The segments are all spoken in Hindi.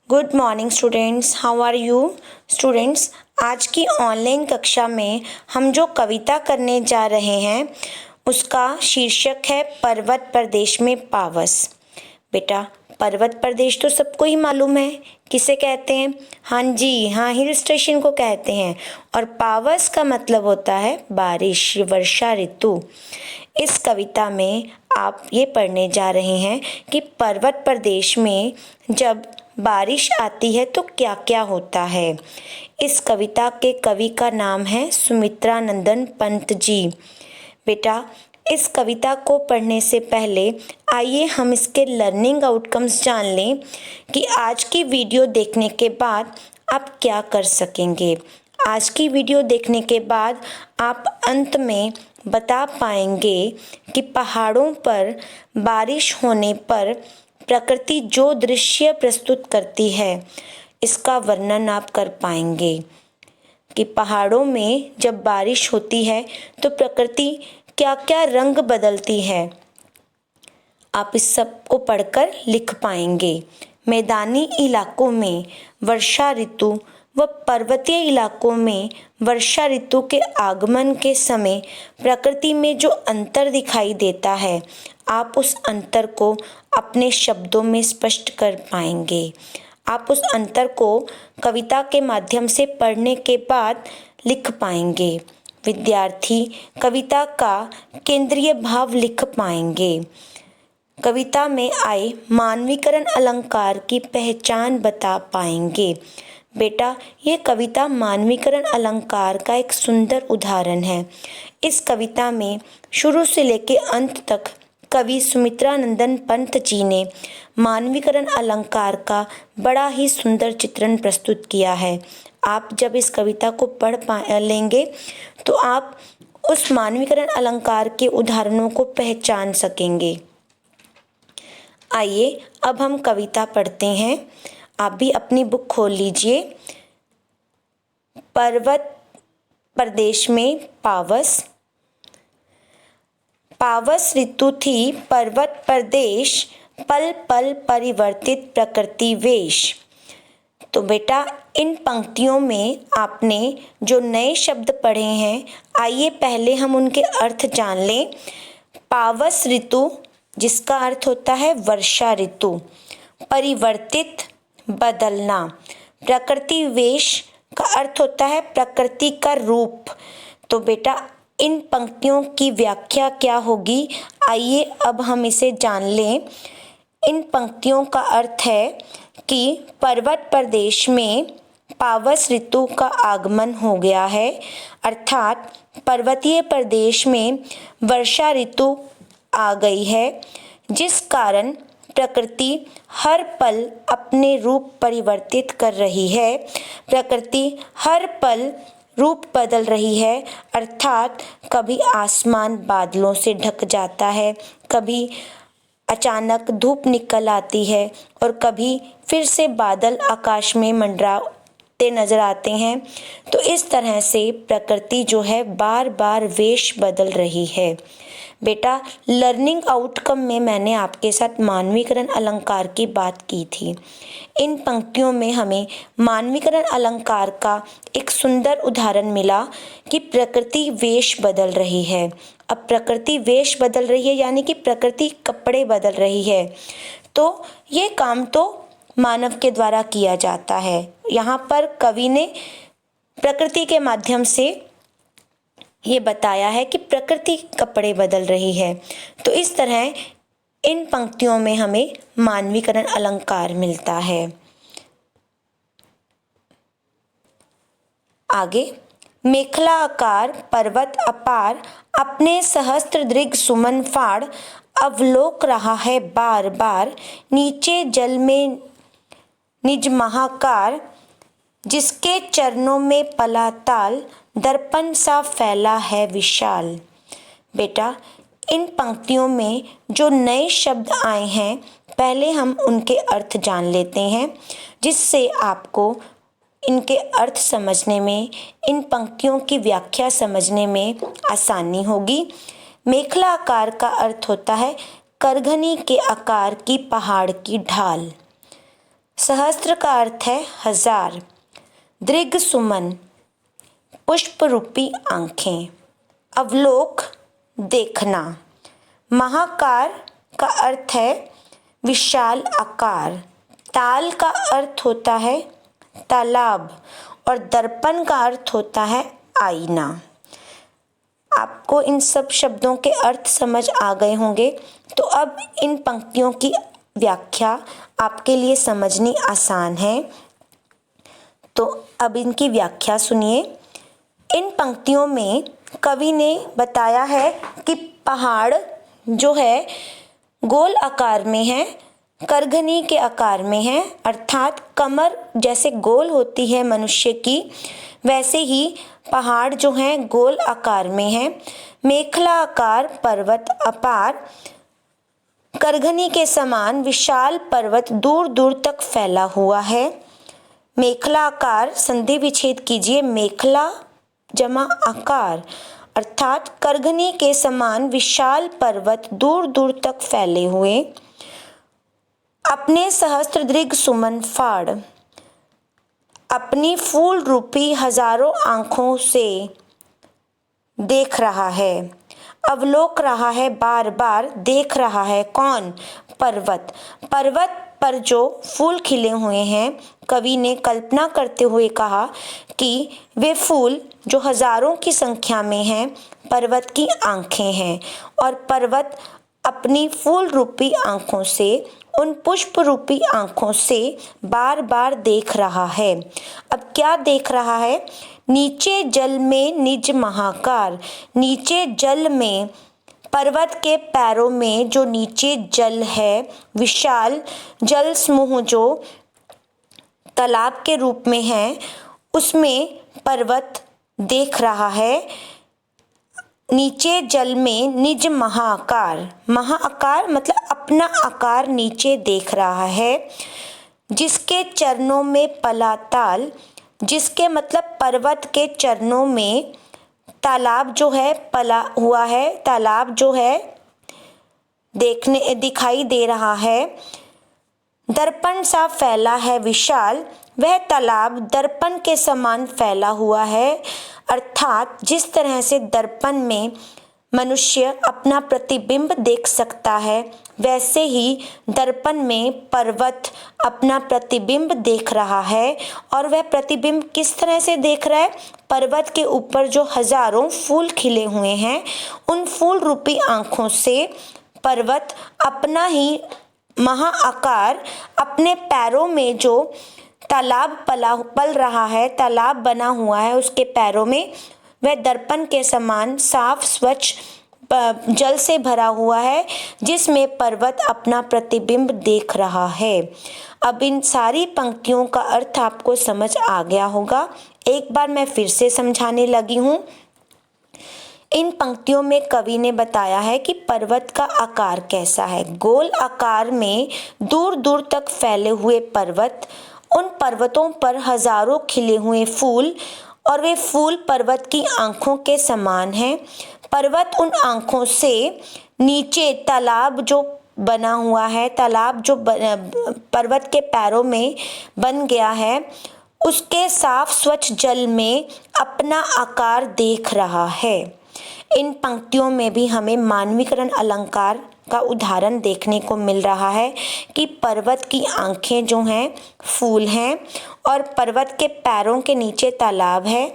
Good morning students, how are you students. आज की ऑनलाइन कक्षा में हम जो कविता करने जा रहे हैं उसका शीर्षक है पर्वत प्रदेश में पावस। बेटा, पर्वत प्रदेश तो सबको ही मालूम है, किसे कहते हैं? हाँ जी, हाँ, हिल स्टेशन को कहते हैं। और पावस का मतलब होता है बारिश, वर्षा ऋतु। इस कविता में आप ये पढ़ने जा रहे हैं कि पर्वत प्रदेश में जब बारिश आती है तो क्या क्या होता है। इस कविता के कवि का नाम है सुमित्रा नंदन पंत जी। बेटा, इस कविता को पढ़ने से पहले आइए हम इसके लर्निंग आउटकम्स जान लें कि आज की वीडियो देखने के बाद आप क्या कर सकेंगे। आज की वीडियो देखने के बाद आप अंत में बता पाएंगे कि पहाड़ों पर बारिश होने पर प्रकृति जो दृश्य प्रस्तुत करती है इसका वर्णन आप कर पाएंगे कि पहाड़ों में जब बारिश होती है तो प्रकृति क्या क्या रंग बदलती है। आप इस सब को पढ़कर लिख पाएंगे। मैदानी इलाकों में वर्षा ऋतु व पर्वतीय इलाकों में वर्षा ऋतु के आगमन के समय प्रकृति में जो अंतर दिखाई देता है आप उस अंतर को अपने शब्दों में स्पष्ट कर पाएंगे। आप उस अंतर को कविता के माध्यम से पढ़ने के बाद लिख पाएंगे। विद्यार्थी कविता का केंद्रीय भाव लिख पाएंगे। कविता में आए मानवीकरण अलंकार की पहचान बता पाएंगे। बेटा, ये कविता मानवीकरण अलंकार का एक सुंदर उदाहरण है। इस कविता में शुरू से लेकर अंत तक कवि सुमित्रा नंदन पंत जी ने मानवीकरण अलंकार का बड़ा ही सुंदर चित्रण प्रस्तुत किया है। आप जब इस कविता को पढ़ लेंगे तो आप उस मानवीकरण अलंकार के उदाहरणों को पहचान सकेंगे। आइए अब हम कविता पढ़ते हैं। आप भी अपनी बुक खोल लीजिए। पर्वत प्रदेश में पावस। पावस ऋतु थी पर्वत प्रदेश, पल पल परिवर्तित प्रकृति वेश। तो बेटा, इन पंक्तियों में आपने जो नए शब्द पढ़े हैं आइए पहले हम उनके अर्थ जान लें। पावस ऋतु जिसका अर्थ होता है वर्षा ऋतु, परिवर्तित बदलना, प्रकृति वेश का अर्थ होता है प्रकृति का रूप। तो बेटा, इन पंक्तियों की व्याख्या क्या होगी आइए अब हम इसे जान लें। इन पंक्तियों का अर्थ है कि पर्वत प्रदेश में पावस ऋतु का आगमन हो गया है, अर्थात पर्वतीय प्रदेश में वर्षा ऋतु आ गई है, जिस कारण प्रकृति हर पल अपने रूप परिवर्तित कर रही है। प्रकृति हर पल रूप बदल रही है, अर्थात कभी आसमान बादलों से ढक जाता है, कभी अचानक धूप निकल आती है और कभी फिर से बादल आकाश में मंडराते नजर आते हैं। तो इस तरह से प्रकृति जो है बार बार वेश बदल रही है। बेटा, लर्निंग आउटकम में मैंने आपके साथ मानवीकरण अलंकार की बात की थी। इन पंक्तियों में हमें मानवीकरण अलंकार का एक सुंदर उदाहरण मिला कि प्रकृति वेश बदल रही है। अब प्रकृति वेश बदल रही है यानी कि प्रकृति कपड़े बदल रही है, तो ये काम तो मानव के द्वारा किया जाता है। यहाँ पर कवि ने प्रकृति के माध्यम से ये बताया है कि प्रकृति कपड़े बदल रही है। तो इस तरह इन पंक्तियों में हमें मानवीकरण अलंकार मिलता है। आगे, मेखला आकार पर्वत अपार, अपने सहस्त्र दृग सुमन फाड़, अवलोक रहा है बार बार, नीचे जल में निज महाकार, जिसके चरणों में पला ताल, दर्पण सा फैला है विशाल। बेटा, इन पंक्तियों में जो नए शब्द आए हैं पहले हम उनके अर्थ जान लेते हैं, जिससे आपको इनके अर्थ समझने में, इन पंक्तियों की व्याख्या समझने में आसानी होगी। मेखला आकार का अर्थ होता है करघनी के आकार की पहाड़ की ढाल। सहस्त्र का अर्थ है हजार। दृग सुमन पुष्प रूपी आंखें। अवलोक देखना। महाकार का अर्थ है विशाल आकार। ताल का अर्थ होता है तालाब और दर्पण का अर्थ होता है आईना। आपको इन सब शब्दों के अर्थ समझ आ गए होंगे। तो अब इन पंक्तियों की व्याख्या आपके लिए समझनी आसान है। तो अब इनकी व्याख्या सुनिए। इन पंक्तियों में कवि ने बताया है कि पहाड़ जो है गोल आकार में है, करघनी के आकार में है, अर्थात कमर जैसे गोल होती है मनुष्य की, वैसे ही पहाड़ जो हैं गोल आकार में है। मेखला आकार पर्वत अपार, करघनी के समान विशाल पर्वत दूर दूर तक फैला हुआ है। मेखला आकार संधि विच्छेद कीजिए, मेखला जमा आकार, अर्थात करघनी के समान विशाल पर्वत दूर दूर तक फैले हुए। अपने सहस्त्र दृग सुमन फाड़, अपनी फूल रूपी हजारों आंखों से देख रहा है, अवलोक रहा है, बार बार देख रहा है। कौन? पर्वत। पर्वत पर जो फूल खिले हुए हैं, कवि ने कल्पना करते हुए कहा कि वे फूल जो हजारों की संख्या में हैं, पर्वत की आंखें हैं और पर्वत अपनी फूल रूपी आंखों से, उन पुष्प रूपी आंखों से बार बार देख रहा है। अब क्या देख रहा है? नीचे जल में निज महाकार। नीचे जल में, पर्वत के पैरों में जो नीचे जल है, विशाल जल समूह जो तालाब के रूप में है, उसमें पर्वत देख रहा है। नीचे जल में निज महाकार, महाआकार मतलब अपना आकार नीचे देख रहा है। जिसके चरणों में पलाताल, जिसके मतलब पर्वत के चरणों में तालाब जो है पला हुआ है, तालाब जो है दिखाई दे रहा है। दर्पण सा फैला है विशाल, वह तालाब दर्पण के समान फैला हुआ है, अर्थात जिस तरह से दर्पण में मनुष्य अपना प्रतिबिंब देख सकता है, वैसे ही दर्पण में पर्वत अपना प्रतिबिंब देख रहा है। और वह प्रतिबिंब किस तरह से देख रहा है? पर्वत के ऊपर जो हजारों फूल खिले हुए हैं, उन फूल रूपी आंखों से पर्वत अपना ही महाआकार, अपने पैरों में जो तालाब पल रहा है, तालाब बना हुआ है उसके पैरों में, वह दर्पण के समान साफ स्वच्छ जल से भरा हुआ है, जिसमें पर्वत अपना प्रतिबिंब देख रहा है। अब इन सारी पंक्तियों का अर्थ आपको समझ आ गया होगा। एक बार मैं फिर से समझाने लगी हूँ। इन पंक्तियों में कवि ने बताया है कि पर्वत का आकार कैसा है। गोल आकार में दूर दूर तक फैले हुए पर्वत, उन पर्वतों पर हजारों खिले हुए फूल और वे फूल पर्वत की आंखों के समान हैं। पर्वत उन आंखों से नीचे तालाब जो बना हुआ है, तालाब जो पर्वत के पैरों में बन गया है, उसके साफ स्वच्छ जल में अपना आकार देख रहा है। इन पंक्तियों में भी हमें मानवीकरण अलंकार का उदाहरण देखने को मिल रहा है कि पर्वत की आंखें जो हैं फूल हैं और पर्वत के पैरों के नीचे तालाब है।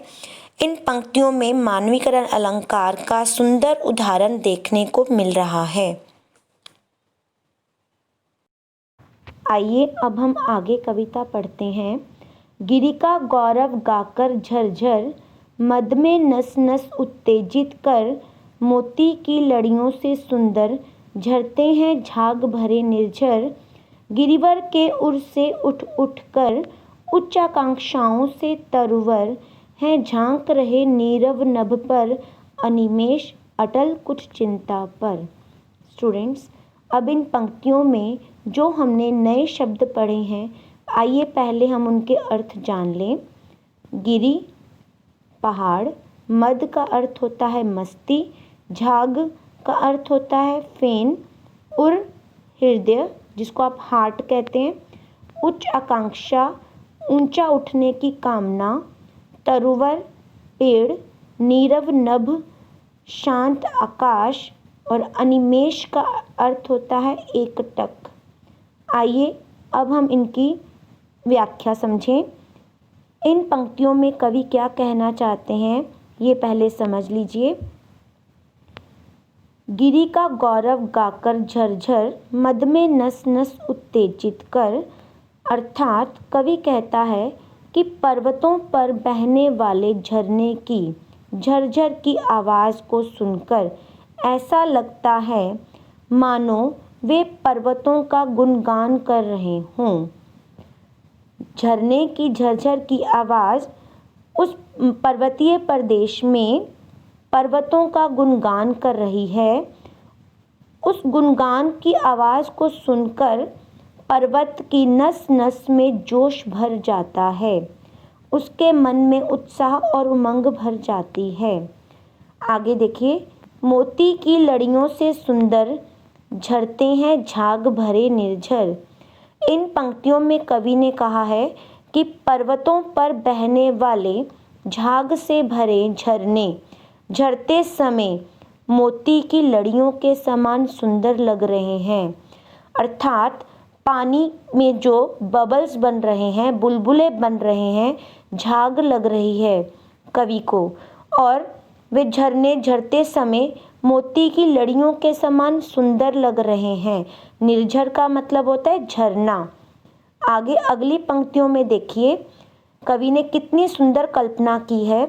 इन पंक्तियों में मानवीकरण अलंकार का सुंदर उदाहरण देखने को मिल रहा है। आइए अब हम आगे कविता पढ़ते हैं। गिरि का गौरव गाकर झरझर, मद में नस नस उत्तेजित कर, मोती की लड़ियों से सुंदर झरते हैं झाग भरे निर्झर। गिरिवर के उर से उठ उठ कर, उच्च आकांक्षाओं से तरुवर हैं, झांक रहे नीरव नभ पर, अनिमेष अटल कुछ चिंता पर। स्टूडेंट्स, अब इन पंक्तियों में जो हमने नए शब्द पढ़े हैं, आइए पहले हम उनके अर्थ जान लें। गिरि पहाड़, मद का अर्थ होता है मस्ती, झाग का अर्थ होता है फेन, उर हृदय जिसको आप हार्ट कहते हैं, उच्च आकांक्षा, ऊंचा उठने की कामना, तरुवर, पेड़, नीरव नभ, शांत आकाश और अनिमेष का अर्थ होता है एकटक। आइए अब हम इनकी व्याख्या समझें। इन पंक्तियों में कवि क्या कहना चाहते हैं ये पहले समझ लीजिए। गिरि का गौरव गाकर झरझर, मद में नस नस उत्तेजित कर। अर्थात कवि कहता है कि पर्वतों पर बहने वाले झरने की झरझर की आवाज़ को सुनकर ऐसा लगता है मानो वे पर्वतों का गुणगान कर रहे हों। झरने की झरझर की आवाज़ उस पर्वतीय प्रदेश में पर्वतों का गुणगान कर रही है। उस गुणगान की आवाज़ को सुनकर पर्वत की नस नस में जोश भर जाता है, उसके मन में उत्साह और उमंग भर जाती है। आगे देखिए, मोती की लड़ियों से सुंदर झरते हैं झाग भरे निर्झर। इन पंक्तियों में कवि ने कहा है कि पर्वतों पर बहने वाले झाग से भरे झरने झरते समय मोती की लड़ियों के समान सुंदर लग रहे हैं। अर्थात पानी में जो बबल्स बन रहे हैं, बुलबुले बन रहे हैं, झाग लग रही है कवि को, और वे झरने झरते समय मोती की लड़ियों के समान सुंदर लग रहे हैं। निर्झर का मतलब होता है झरना। आगे अगली पंक्तियों में देखिए कवि ने कितनी सुंदर कल्पना की है।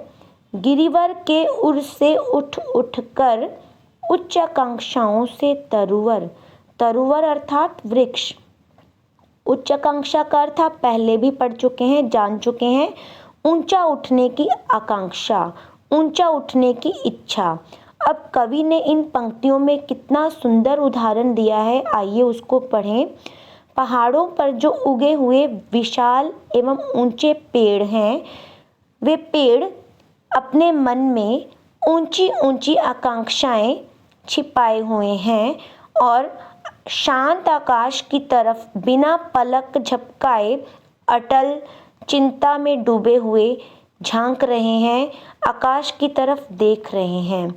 गिरिवर के उर से उठ उठ कर, उच्च आकांक्षाओं से तरुवर। तरुवर अर्थात वृक्ष। उच्च आकांक्षा का अर्थ आप पहले भी पढ़ चुके हैं, जान चुके हैं। ऊंचा उठने की आकांक्षा, ऊंचा उठने की इच्छा। अब कवि ने इन पंक्तियों में कितना सुंदर उदाहरण दिया है, आइए उसको पढ़ें। पहाड़ों पर जो उगे हुए विशाल एवं ऊंचे पेड़ हैं, वे पेड़ अपने मन में ऊंची ऊंची आकांक्षाएं छिपाए हुए हैं और शांत आकाश की तरफ बिना पलक झपकाए अटल चिंता में डूबे हुए झांक रहे हैं, आकाश की तरफ देख रहे हैं।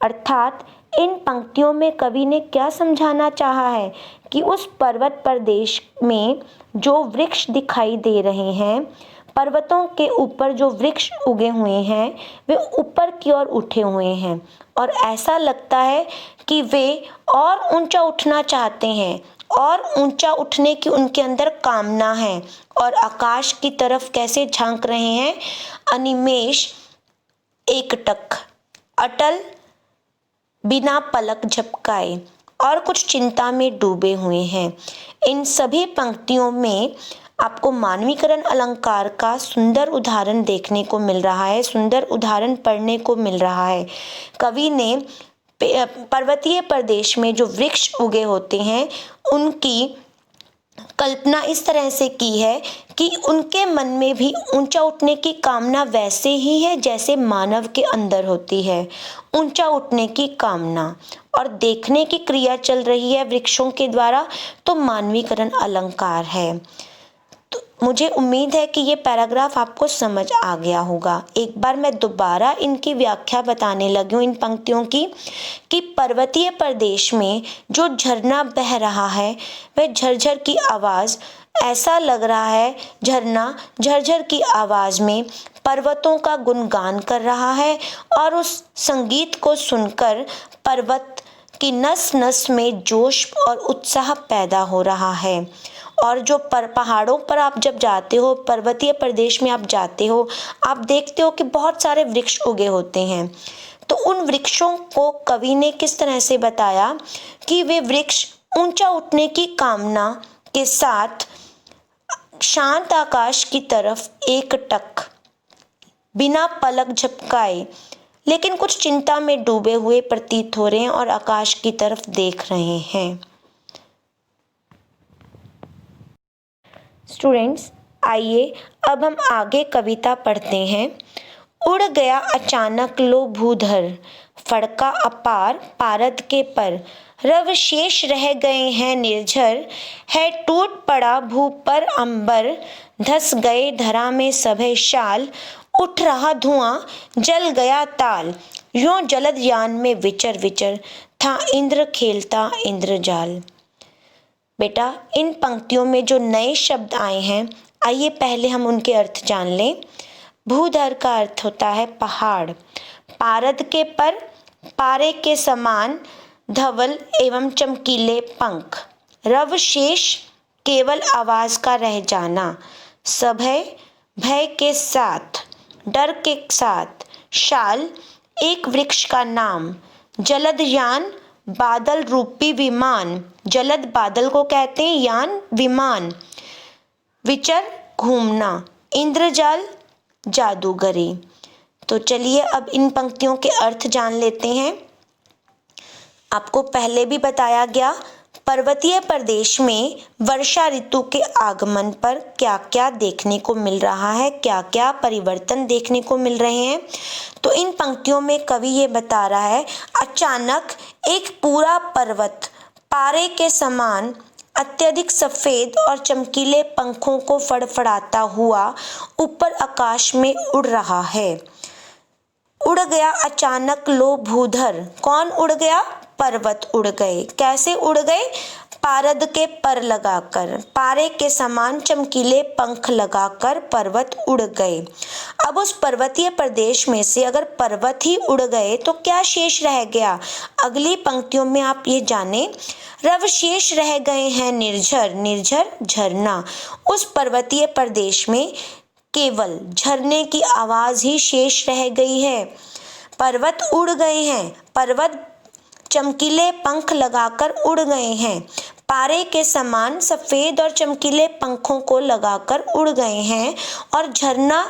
अर्थात इन पंक्तियों में कवि ने क्या समझाना चाहा है कि उस पर्वत प्रदेश में जो वृक्ष दिखाई दे रहे हैं, पर्वतों के ऊपर जो वृक्ष उगे हुए हैं, वे ऊपर की ओर उठे हुए हैं और ऐसा लगता है कि वे और ऊंचा उठना चाहते हैं और ऊंचा उठने की उनके अंदर कामना है और आकाश की तरफ कैसे झांक रहे हैं, अनिमेष, एकटक, अटल, बिना पलक झपकाए और कुछ चिंता में डूबे हुए हैं। इन सभी पंक्तियों में आपको मानवीकरण अलंकार का सुंदर उदाहरण देखने को मिल रहा है, सुंदर उदाहरण पढ़ने को मिल रहा है। कवि ने पर्वतीय प्रदेश में जो वृक्ष उगे होते हैं उनकी कल्पना इस तरह से की है कि उनके मन में भी ऊंचा उठने की कामना वैसे ही है जैसे मानव के अंदर होती है, ऊंचा उठने की कामना, और देखने की क्रिया चल रही है वृक्षों के द्वारा, तो मानवीकरण अलंकार है। तो मुझे उम्मीद है कि ये पैराग्राफ आपको समझ आ गया होगा। एक बार मैं दोबारा इनकी व्याख्या बताने लगी हूँ इन पंक्तियों की, कि पर्वतीय प्रदेश में जो झरना बह रहा है वह झरझर की आवाज़, ऐसा लग रहा है झरना झरझर की आवाज़ में पर्वतों का गुणगान कर रहा है और उस संगीत को सुनकर पर्वत की नस नस में जोश और उत्साह पैदा हो रहा है। और जो पहाड़ों पर आप जब जाते हो, पर्वतीय प्रदेश में आप जाते हो, आप देखते हो कि बहुत सारे वृक्ष उगे होते हैं। तो उन वृक्षों को कवि ने किस तरह से बताया कि वे वृक्ष ऊंचा उठने की कामना के साथ शांत आकाश की तरफ एकटक, बिना पलक झपकाए, लेकिन कुछ चिंता में डूबे हुए प्रतीत हो रहे हैं और आकाश की तरफ देख रहे हैं। स्टूडेंट्स, आइए अब हम आगे कविता पढ़ते हैं। उड़ गया अचानक लो भूधर, फड़का अपार पारद के पर, रव शेष रह गए हैं निर्झर, है टूट पड़ा भू पर अंबर, धस गए धरा में सभे शाल, उठ रहा धुआं जल गया ताल, यों जलद यान में विचर विचर, था इंद्र खेलता इंद्रजाल। बेटा, इन पंक्तियों में जो नए शब्द आए हैं, आइए पहले हम उनके अर्थ जान लें। भूधर का अर्थ होता है पहाड़, पारद के पर, पारे के समान धवल एवं चमकीले पंख, रव शेष केवल आवाज का रह जाना, सभय भय के साथ, डर के साथ, शाल एक वृक्ष का नाम, जलद यान बादल रूपी विमान, जलद बादल को कहते हैं यान विमान, विचर घूमना, इंद्रजाल जादूगरी। तो चलिए अब इन पंक्तियों के अर्थ जान लेते हैं। आपको पहले भी बताया गया, पर्वतीय प्रदेश में वर्षा ऋतु के आगमन पर क्या क्या देखने को मिल रहा है, क्या क्या परिवर्तन देखने को मिल रहे हैं। तो इन पंक्तियों में कवि ये बता रहा है, अचानक एक पूरा पर्वत पारे के समान अत्यधिक सफेद और चमकीले पंखों को फड़फड़ाता हुआ ऊपर आकाश में उड़ रहा है। उड़ गया अचानक लो भूधर, कौन उड़ गया? पर्वत उड़ गए। कैसे उड़ गए? पारद के पर लगाकर, पारे के समान चमकीले पंख लगाकर पर्वत उड़ गए। अब उस पर्वतीय प्रदेश में से अगर पर्वत ही उड़ गए तो क्या शेष रह गया? अगली पंक्तियों में आप ये जाने, रव शेष रह गए हैं निर्झर, निर्झर झरना। उस पर्वतीय प्रदेश में केवल झरने की आवाज ही शेष रह गई है। पर्वत उड़ गए हैं, पर्वत चमकीले पंख लगाकर उड़ गए हैं, पारे के समान सफेद और चमकीले पंखों को लगाकर उड़ गए हैं, और झरना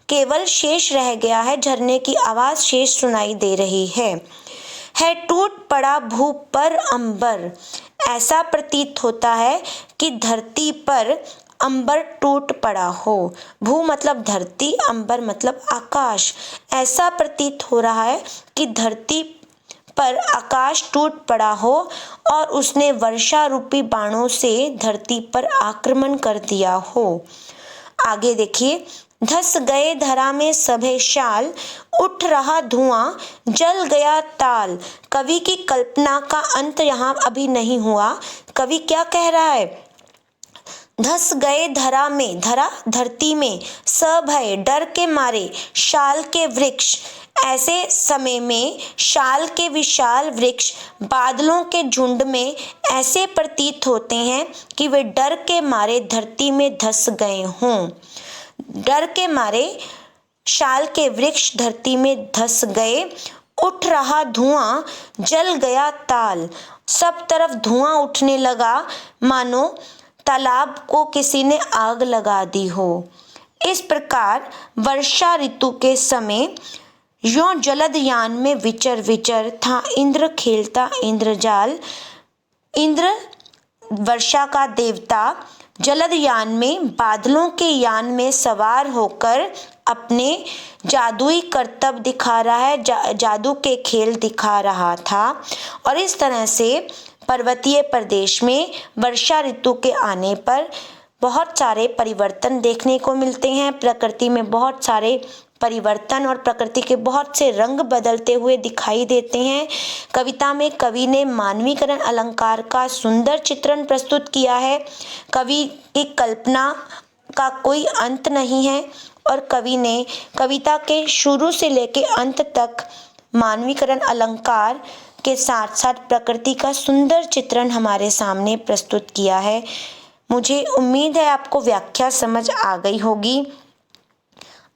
केवल शेष रह गया है, झरने की आवाज शेष सुनाई दे रही है टूट पड़ा भू पर अंबर। ऐसा प्रतीत होता है कि धरती पर अंबर टूट पड़ा हो। भू मतलब धरती, अंबर मतलब आकाश। ऐसा प्रतीत हो रहा है कि धरती पर आकाश टूट पड़ा हो और उसने वर्षा रूपी बाणों से धरती पर आक्रमण कर दिया हो। आगे देखिए, धस गए धरा में सभे शाल, उठ रहा धुआं जल गया ताल। कवि की कल्पना का अंत यहाँ अभी नहीं हुआ। कवि क्या कह रहा है? धस गए धरा में, धरा धरती में, सभय डर के मारे, शाल के वृक्ष। ऐसे समय में शाल के विशाल वृक्ष बादलों के झुंड में ऐसे प्रतीत होते हैं कि वे डर के मारे धरती में धस गए हों। डर के मारे शाल के वृक्ष धरती में धस गए। उठ रहा धुआं जल गया ताल। सब तरफ धुआं उठने लगा, मानो तालाब को किसी ने आग लगा दी हो। इस प्रकार वर्षा ऋतु के समय यों जलद यान में विचर विचर, था इंद्र खेलता इंद्रजाल। इंद्र वर्षा का देवता जलद यान में, बादलों के यान में सवार होकर अपने जादुई करतब दिखा रहा है, जादू के खेल दिखा रहा था। और इस तरह से पर्वतीय प्रदेश में वर्षा ऋतु के आने पर बहुत सारे परिवर्तन देखने को मिलते हैं। प्रकृति में बहुत सारे परिवर्तन और प्रकृति के बहुत से रंग बदलते हुए दिखाई देते हैं। कविता में कवि ने मानवीकरण अलंकार का सुंदर चित्रण प्रस्तुत किया है। कवि की कल्पना का कोई अंत नहीं है और कवि ने कविता के शुरू से लेकर अंत तक मानवीकरण अलंकार के साथ साथ प्रकृति का सुंदर चित्रण हमारे सामने प्रस्तुत किया है। मुझे उम्मीद है आपको व्याख्या समझ आ गई होगी।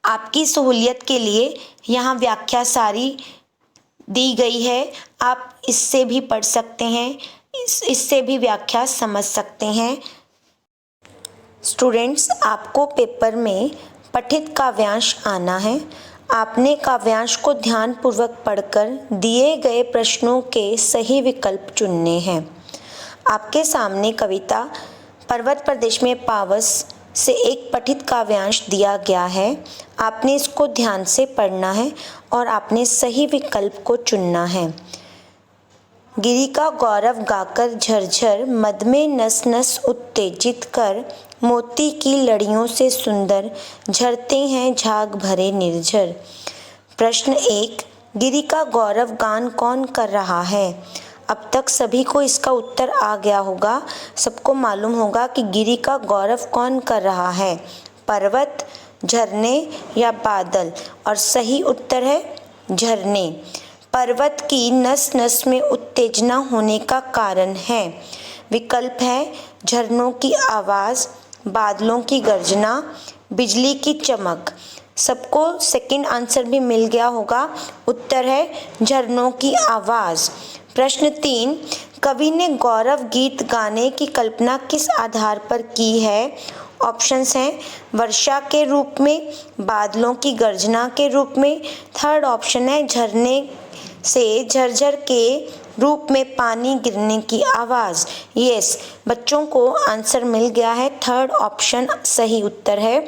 आपकी सहूलियत के लिए यहाँ व्याख्या सारी दी गई है, आप इससे भी पढ़ सकते हैं, इससे भी व्याख्या समझ सकते हैं। स्टूडेंट्स, आपको पेपर में पठित काव्यांश आना है। आपने काव्यांश को ध्यानपूर्वक पढ़कर दिए गए प्रश्नों के सही विकल्प चुनने हैं। आपके सामने कविता पर्वत प्रदेश में पावस से एक पठित काव्यांश दिया गया है। आपने इसको ध्यान से पढ़ना है और आपने सही विकल्प को चुनना है। गिरि का गौरव गाकर झरझर, मद में नस नस उत्तेजित कर, मोती की लड़ियों से सुंदर, झरते हैं झाग भरे निर्झर। प्रश्न 1, गिरि का गौरव गान कौन कर रहा है? अब तक सभी को इसका उत्तर आ गया होगा। सबको मालूम होगा कि गिरि का गौरव कौन कर रहा है, पर्वत, झरने या बादल। और सही उत्तर है झरने। पर्वत की नस नस में उत्तेजना होने का कारण है। विकल्प है झरनों की आवाज़, बादलों की गर्जना, बिजली की चमक। सबको सेकंड आंसर भी मिल गया होगा। उत्तर है झरनों की आवाज़। प्रश्न 3, कवि ने गौरव गीत गाने की कल्पना किस आधार पर की है? ऑप्शंस हैं वर्षा के रूप में, बादलों की गर्जना के रूप में। थर्ड ऑप्शन है झरने से झरझर के रूप में पानी गिरने की आवाज़। यस, बच्चों को आंसर मिल गया है। थर्ड ऑप्शन सही उत्तर है।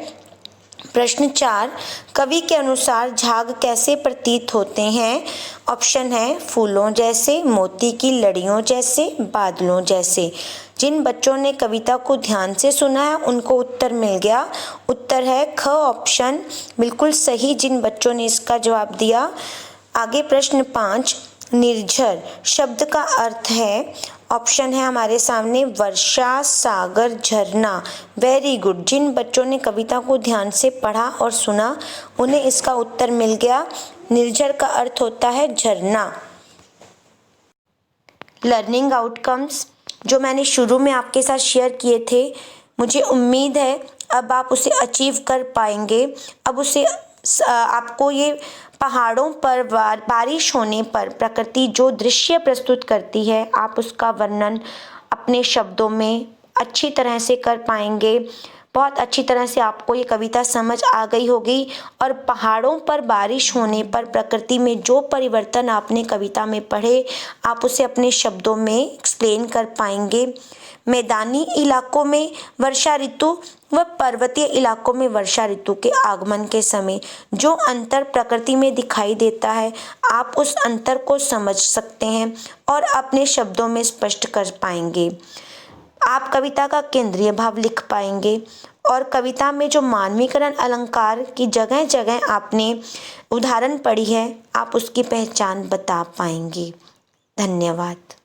प्रश्न 4, कवि के अनुसार झाग कैसे प्रतीत होते हैं? ऑप्शन है फूलों जैसे, मोती की लड़ियों जैसे, बादलों जैसे। जिन बच्चों ने कविता को ध्यान से सुना है उनको उत्तर मिल गया। उत्तर है ख ऑप्शन बिल्कुल सही, जिन बच्चों ने इसका जवाब दिया। आगे प्रश्न 5, निर्झर शब्द का अर्थ है। ऑप्शन है हमारे सामने वर्षा, सागर, झरना। वेरी गुड, जिन बच्चों ने कविता को ध्यान से पढ़ा और सुना उन्हें इसका उत्तर मिल गया। निर्झर का अर्थ होता है झरना। लर्निंग आउटकम्स जो मैंने शुरू में आपके साथ शेयर किए थे, मुझे उम्मीद है अब आप उसे अचीव कर पाएंगे। अब उसे आपको ये पहाड़ों पर बारिश होने पर प्रकृति जो दृश्य प्रस्तुत करती है, आप उसका वर्णन अपने शब्दों में अच्छी तरह से कर पाएंगे। बहुत अच्छी तरह से आपको ये कविता समझ आ गई होगी। और पहाड़ों पर बारिश होने पर प्रकृति में जो परिवर्तन आपने कविता में पढ़े, आप उसे अपने शब्दों में एक्सप्लेन कर पाएंगे। मैदानी इलाकों में वर्षा ऋतु व पर्वतीय इलाकों में वर्षा ऋतु के आगमन के समय जो अंतर प्रकृति में दिखाई देता है, आप उस अंतर को समझ सकते हैं और अपने शब्दों में स्पष्ट कर पाएंगे। आप कविता का केंद्रीय भाव लिख पाएंगे और कविता में जो मानवीकरण अलंकार की जगह जगह आपने उदाहरण पढ़ी है, आप उसकी पहचान बता पाएंगे। धन्यवाद।